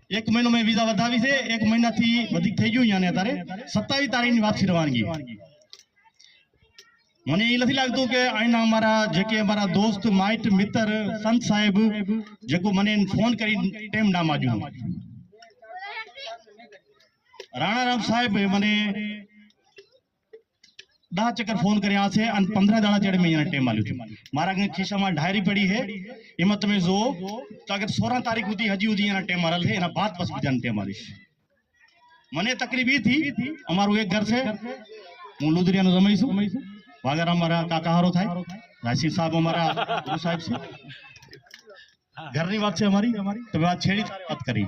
एक महीनो में वीजा वधावी से 1 महीना थी वधिक થઈ ગયું याने तारे 27 तारीख ની वापसी रवानगी મને એ નથી લાગતું કે આના અમારા જે કે અમારા દોસ્ત માઇટ મિત્ર સંત સાહેબ જેકો મને ફોન કરી ટાઈમ ના માજુ રાણારામ સાહેબ મને 10 चक्कर फोन કર્યા છે અને 15 દાડા ચડે મેં એને ટાઈમ આલ્યો મારા ખિસ્સામાં ડાયરી પડી है એમાં તમે જો તો અગર 16 તારીખ સુધી હજી સુધી એના ટાઈમ મારેલ છે એના બાદ બસ બીજાને ટાઈમ આલીશ મને તકલીફ એ थी અમારું એક ઘર છે હું લુદરિયાનો જમાઈ છું वागर हमारा काका हारो था राशिद साहब हमारा गुरु साहब से घर की बात से हमारी तो बात छेड़ी बात करी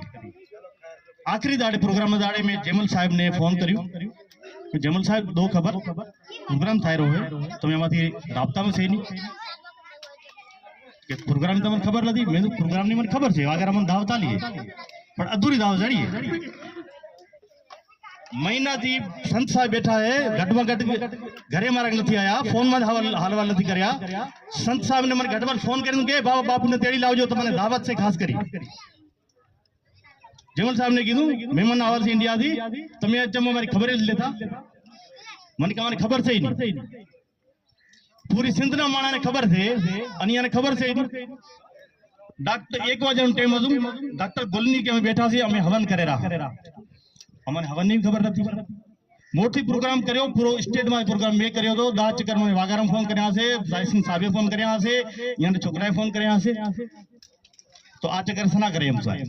आखिरी दाड़े प्रोग्राम दाड़े में जमल साहब ने फोन करियो जमल साहब दो खबर प्रोग्राम थाय रहो है तो मैं माथी राबता में सही नहीं कि प्रोग्राम तो मन खबर लगी मैं तो प्रोग्राम नहीं मन खबर है वागर हम दावत आली पर अधूरी दावत जड़ी महीना थी संत साहब बैठा है घटवा घट घरे मारा नहीं आया फोन में हालवाल नहीं करया संत साहब ने मन घटवा फोन कर के बाबा बापू ने तेड़ी लावजो तो मैंने दावत से खास करी जमल साहब ने कीधु मेहमान आवाल से इंडिया थी तो मैं जब हमारी खबर लेता मन का हमारी खबर से ही नहीं पूरी सिंध ना माना ने खबर थे अनिया ने खबर से ही नहीं डॉक्टर 1 बजे टाइम डॉक्टर गोलनी के बैठा से हमें हवन करे रहा हमें हवन नहीं खबर थी मोटी प्रोग्राम करो पूरा स्टेट में प्रोग्राम में करो तो 10 चक्कर में वागाराम फोन करया से साइसिंग साहबे फोन करया से याने छोकराए फोन करया से तो आ चक्कर सना करे हम साहब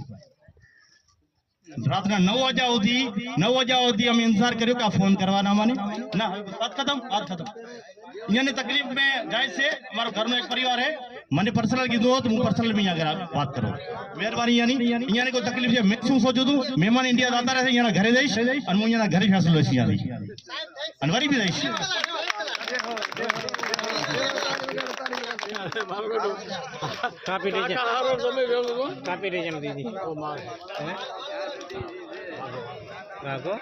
रात ना 9 बजे होती हम इंतजार करो का फोन करवाना माने ना बात खत्म यानी तकलीफ में गाय से हमारे घर में एक परिवार है मैंने पर्सनल की दो तो पर्सनल में अगर बात करो मेहरबानी यानी कोई तकलीफ है मैं सोचो तू मेहमान इंडिया आता रहे यहाँ घरे जाइश और मैं यहाँ घरे फैसलो छी यानी अनवरी भी जाइश कापी रीजन दीदी राघो